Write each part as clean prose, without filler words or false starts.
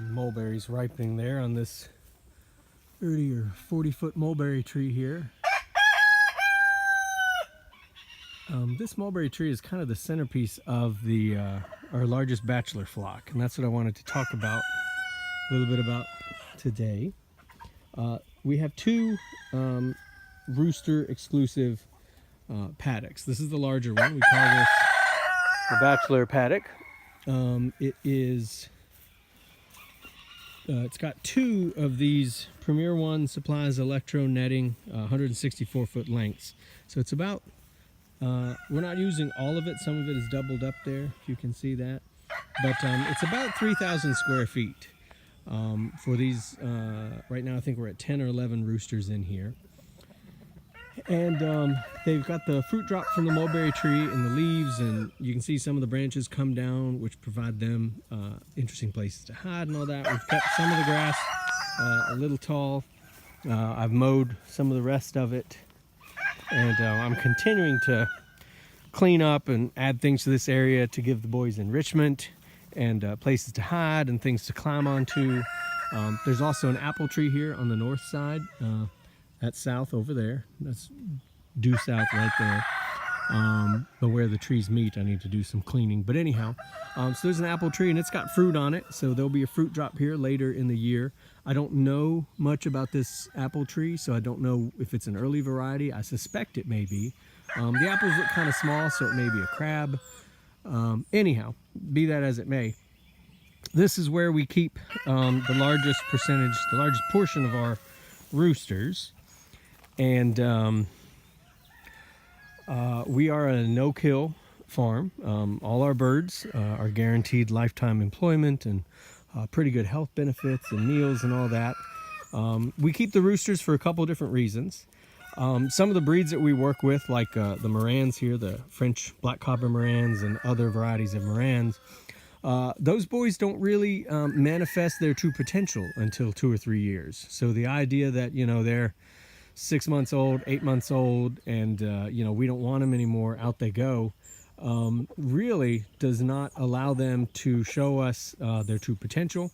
Some mulberries ripening there on this 30 or 40-foot mulberry tree here. This mulberry tree is kind of the centerpiece of our largest bachelor flock, and that's what I wanted to talk about a little bit about today. We have two rooster exclusive paddocks. This is the larger one. We call this the Bachelor paddock. It's got two of these Premier One supplies electro netting, 164-foot lengths. So it's about, we're not using all of it. Some of it is doubled up there, if you can see that. But it's about 3,000 square feet for these. Right now I think we're at 10 or 11 roosters in here. And they've got the fruit drop from the mulberry tree and the leaves, and you can see some of the branches come down, which provide them interesting places to hide and all that. We've cut some of the grass a little tall. I've mowed some of the rest of it, and I'm continuing to clean up and add things to this area to give the boys enrichment and places to hide and things to climb onto. There's also an apple tree here on the north side. That's south over there. That's due south right there. But where the trees meet, I need to do some cleaning. But anyhow, so there's an apple tree and it's got fruit on it. So there'll be a fruit drop here later in the year. I don't know much about this apple tree, so I don't know if it's an early variety. I suspect it may be. The apples look kind of small, so it may be a crab. Anyhow, be that as it may, this is where we keep the largest portion of our roosters. And we are a no-kill farm. All our birds are guaranteed lifetime employment and pretty good health benefits and meals and all that. We keep the roosters for a couple different reasons. Some of the breeds that we work with, like the Morans here, the French black cobber Morans and other varieties of Morans, those boys don't really manifest their true potential until 2 or 3 years. So the idea that, they're 6 months old, 8 months old, and we don't want them anymore, out they go, really does not allow them to show us their true potential.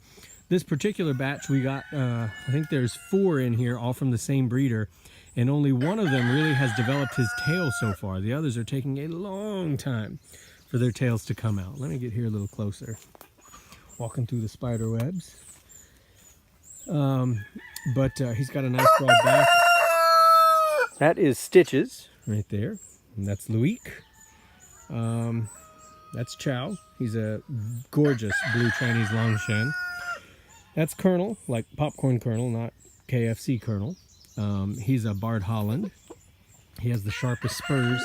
This particular batch we got, I think there's 4 in here, all from the same breeder, and only one of them really has developed his tail so far. The others are taking a long time for their tails to come out. Let me get here a little closer. Walking through the spider webs. But he's got a nice broad back. That is Stitches right there. And that's Luik. That's Chow. He's a gorgeous blue Chinese Longshan. That's Colonel, like popcorn kernel, not KFC kernel. He's a Barred Holland. He has the sharpest spurs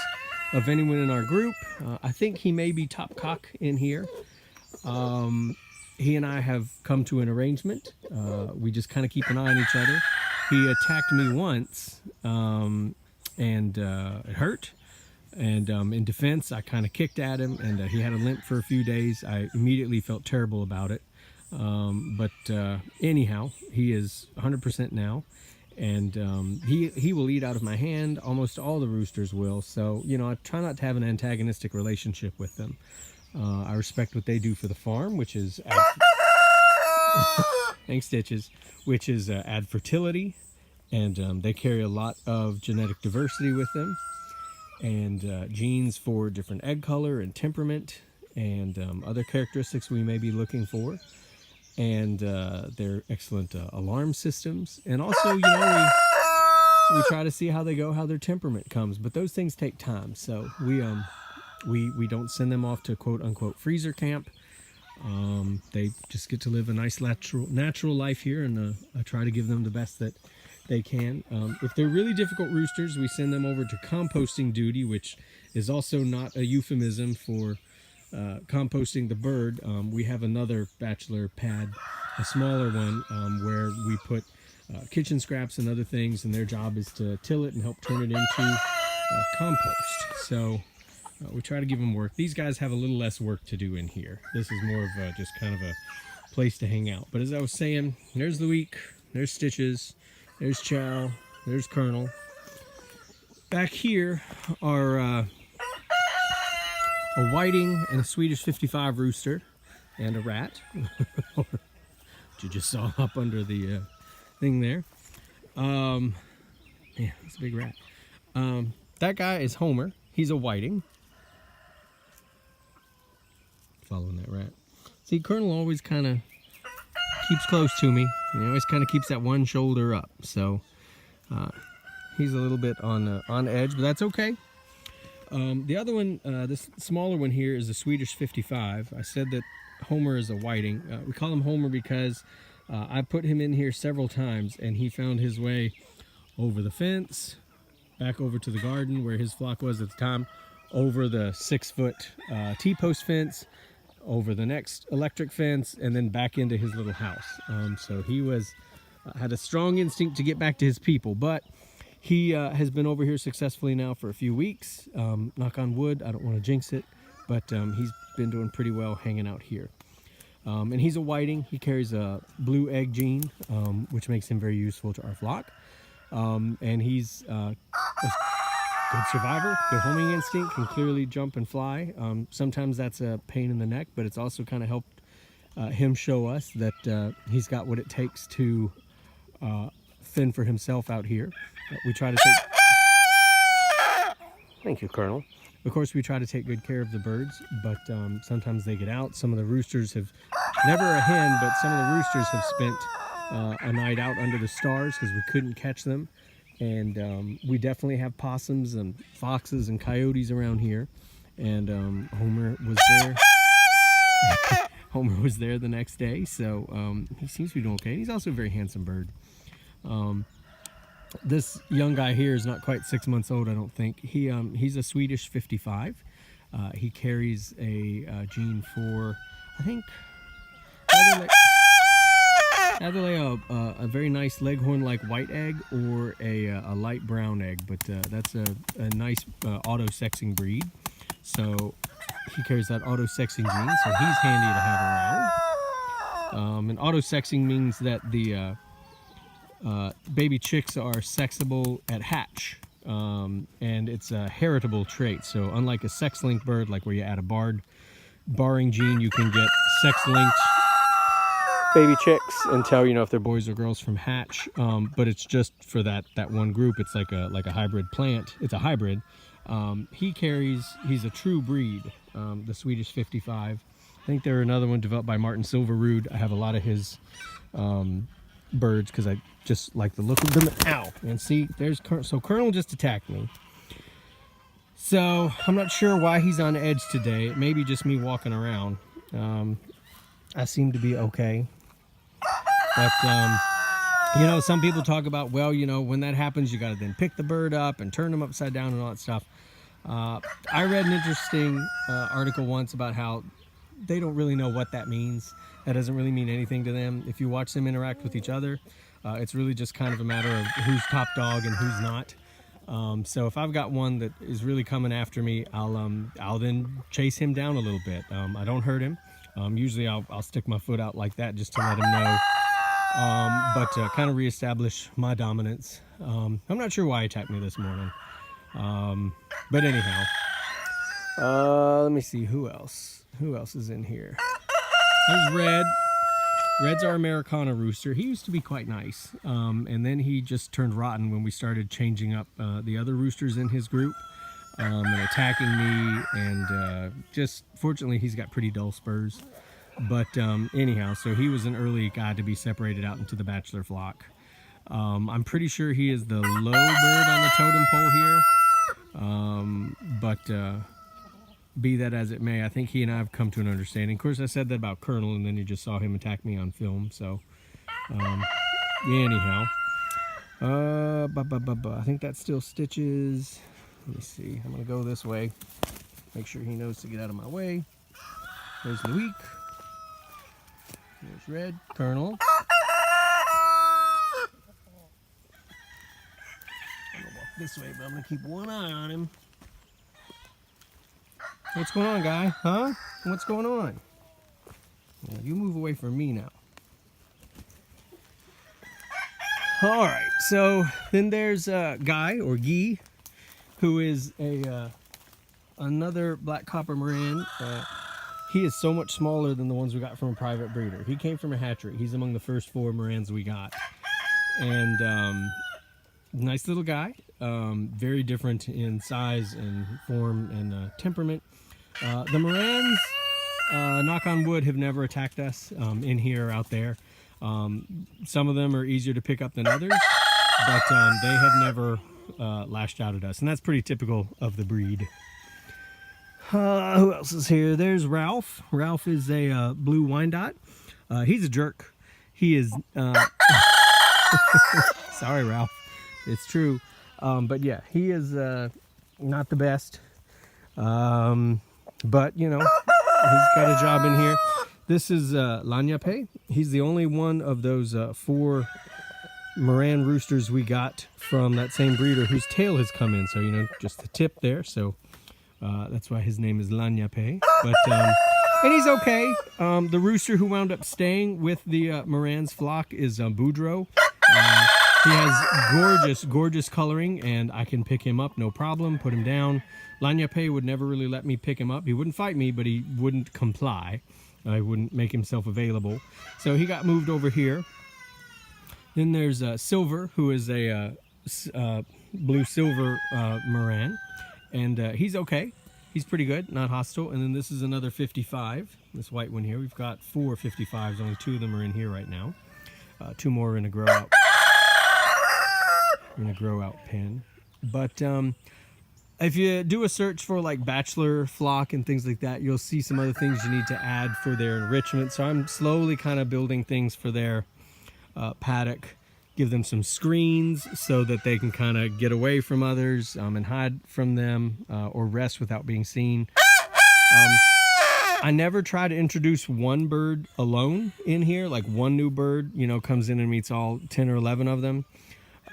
of anyone in our group. I think he may be top cock in here. He and I have come to an arrangement. We just kind of keep an eye on each other. He attacked me once, and it hurt. And in defense, I kind of kicked at him, and he had a limp for a few days. I immediately felt terrible about it. But anyhow, he is 100% now. And he will eat out of my hand. Almost all the roosters will. So, I try not to have an antagonistic relationship with them. I respect what they do for the farm, which is thanks, Stitches, which is add fertility, and they carry a lot of genetic diversity with them, and genes for different egg color and temperament, and other characteristics we may be looking for, and they're excellent alarm systems, and also, we try to see how they go, how their temperament comes, but those things take time, so we don't send them off to quote-unquote freezer camp. They just get to live a nice natural life here, and I try to give them the best that they can. If they're really difficult roosters, we send them over to composting duty, which is also not a euphemism for composting the bird. We have another Bachelor pad, a smaller one, where we put kitchen scraps and other things, and their job is to till it and help turn it into compost. So we try to give them work. These guys have a little less work to do in here. This is more of just kind of a place to hang out. But as I was saying, there's Luik, there's Stitches, there's Chow, there's Colonel. Back here are a whiting and a Swedish 55 rooster and a rat. that you just saw up under the thing there. Yeah, it's a big rat. That guy is Homer. He's a whiting. Following that rat. See, Colonel always kind of keeps close to me. He always kind of keeps that one shoulder up. So he's a little bit on edge, but that's okay. The other one, this smaller one here, is a Swedish 55. I said that Homer is a whiting. We call him Homer because I put him in here several times, and he found his way over the fence, back over to the garden where his flock was at the time, over the 6-foot T-post fence, over the next electric fence, and then back into his little house. So he had a strong instinct to get back to his people, but he has been over here successfully now for a few weeks. Knock on wood, I don't want to jinx it, but he's been doing pretty well hanging out here. And he's a whiting. He carries a blue egg gene, which makes him very useful to our flock. And he's a good survivor, good homing instinct, can clearly jump and fly. Sometimes that's a pain in the neck, but it's also kind of helped him show us that he's got what it takes to fend for himself out here. We try to take... Thank you, Colonel. Of course, we try to take good care of the birds, but sometimes they get out. Some of the roosters have, never a hen, but some of the roosters have spent a night out under the stars because we couldn't catch them. And we definitely have possums and foxes and coyotes around here. And Homer was there. Homer was there the next day, so he seems to be doing okay. He's also a very handsome bird. This young guy here is not quite 6 months old, I don't think. He's a Swedish 55. He carries a gene for, I think, either lay a very nice leghorn-like white egg or a light brown egg, but that's a nice auto-sexing breed. So he carries that auto-sexing gene, so he's handy to have around. And auto-sexing means that the baby chicks are sexable at hatch, and it's a heritable trait. So unlike a sex-linked bird, like where you add a barring gene, you can get sex-linked baby chicks and tell, if they're boys or girls from hatch. But it's just for that one group. It's like a hybrid plant. It's a hybrid. He's a true breed, the Swedish 55. I think there are another one developed by Martin Silverrood. I have a lot of his birds because I just like the look of them. Ow! And see, there's Colonel just attacked me. So I'm not sure why he's on edge today. It may be just me walking around. I seem to be okay. But some people talk about, well, when that happens, you got to then pick the bird up and turn them upside down and all that stuff. I read an interesting article once about how they don't really know what that means. That doesn't really mean anything to them. If you watch them interact with each other, it's really just kind of a matter of who's top dog and who's not. So if I've got one that is really coming after me, I'll then chase him down a little bit. I don't hurt him. Usually I'll stick my foot out like that just to let him know. But kind of reestablish my dominance. I'm not sure why he attacked me this morning. But anyhow, let me see who else is in here. There's Red. Red's our Americana rooster. He used to be quite nice, and then he just turned rotten when we started changing up the other roosters in his group and attacking me, and just fortunately he's got pretty dull spurs. But anyhow, so he was an early guy to be separated out into the Bachelor flock. I'm pretty sure he is the low bird on the totem pole here, but be that as it may, I think he and I have come to an understanding. Of course, I said that about Colonel, and then you just saw him attack me on film. So, anyhow, I think that's still Stitches. Let me see. I'm gonna go this way. Make sure he knows to get out of my way. There's Luik. There's Red. Colonel. I'm gonna walk this way, but I'm gonna keep one eye on him. What's going on, guy? Huh? What's going on? Well, you move away from me now. All right, so then there's Guy, or Guy, who is another black copper Moran. he is so much smaller than the ones we got from a private breeder. He came from a hatchery. He's among the first 4 Morans we got. And nice little guy. Very different in size and form and temperament. The Morans, knock on wood, have never attacked us in here or out there. Some of them are easier to pick up than others, but they have never lashed out at us. And that's pretty typical of the breed. Who else is here? There's Ralph. Ralph is a blue Wyandotte. He's a jerk. He is... Sorry, Ralph. It's true. But yeah, he is not the best. But, you know, he's got a job in here. This is Lanyape. He's the only one of those 4 Moran roosters we got from that same breeder whose tail has come in. So, you know, just the tip there. So that's why his name is Lanyape. But, and he's okay. The rooster who wound up staying with the Moran's flock is Boudreaux. He has gorgeous coloring, and I can pick him up, no problem, put him down. Lanyape would never really let me pick him up. He wouldn't fight me, but he wouldn't comply. He wouldn't make himself available. So he got moved over here. Then there's Silver, who is a blue-silver Moran, and he's okay. He's pretty good, not hostile. And then this is another 55, this white one here. We've got 4 55s, only 2 of them are in here right now. 2 more are in a grow-out. In a grow-out pen. But if you do a search for like Bachelor flock and things like that, you'll see some other things you need to add for their enrichment. So I'm slowly kind of building things for their paddock. Give them some screens so that they can kind of get away from others and hide from them or rest without being seen. I never try to introduce one bird alone in here, like one new bird, you know, comes in and meets all 10 or 11 of them.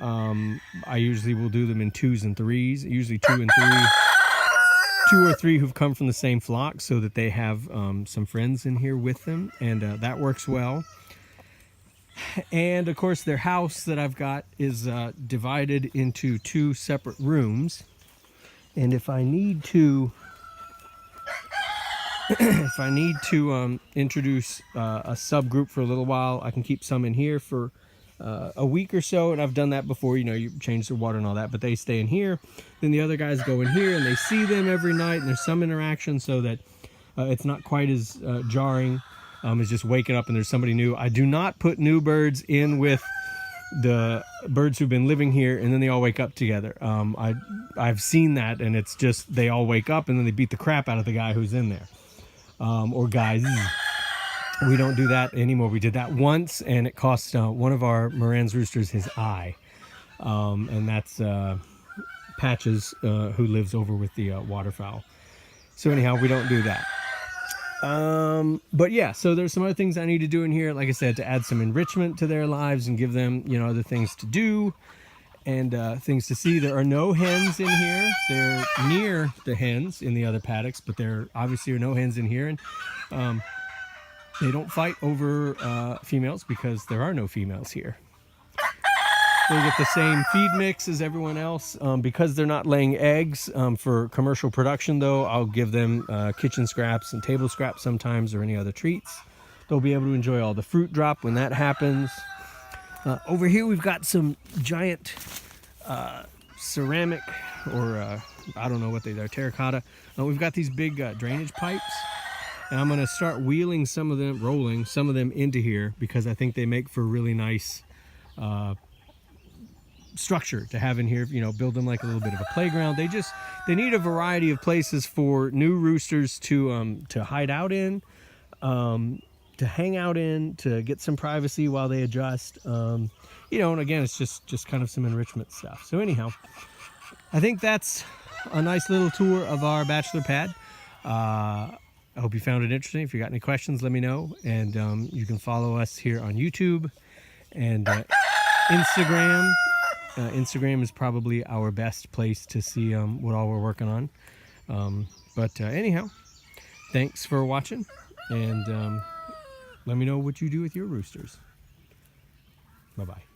I usually will do them in 2s and 3s, usually 2 and 3, 2 or 3 who've come from the same flock so that they have some friends in here with them, and that works well. And of course their house that I've got is divided into 2 separate rooms, and if I need to introduce a subgroup for a little while, I can keep some in here for a week or so, and I've done that before. You know, you change the water and all that, but they stay in here. Then the other guys go in here, and they see them every night, and there's some interaction so that it's not quite as jarring as just waking up and there's somebody new. I do not put new birds in with the birds who've been living here, and then they all wake up together. I've seen that, and it's just they all wake up, and then they beat the crap out of the guy who's in there. Or guys. We don't do that anymore. We did that once, and it cost one of our Moran's roosters his eye. And that's Patches, who lives over with the waterfowl. So anyhow, we don't do that. But yeah, so there's some other things I need to do in here, like I said, to add some enrichment to their lives and give them, you know, other things to do and things to see. There are no hens in here. They're near the hens in the other paddocks, but there obviously are no hens in here. And they don't fight over females because there are no females here. They get the same feed mix as everyone else. Because they're not laying eggs for commercial production, though, I'll give them kitchen scraps and table scraps sometimes, or any other treats. They'll be able to enjoy all the fruit drop when that happens. Over here we've got some giant ceramic, or I don't know what they are, terracotta. We've got these big drainage pipes. And I'm going to start wheeling some of them, rolling some of them into here, because I think they make for a really nice structure to have in here. You know, build them like a little bit of a playground. They need a variety of places for new roosters to hide out in, to hang out in, to get some privacy while they adjust. You know, and again, it's just kind of some enrichment stuff. So anyhow, I think that's a nice little tour of our Bachelor pad. I hope you found it interesting. If you got any questions, let me know. And you can follow us here on YouTube and Instagram. Instagram is probably our best place to see what all we're working on. But anyhow, thanks for watching. And let me know what you do with your roosters. Bye-bye.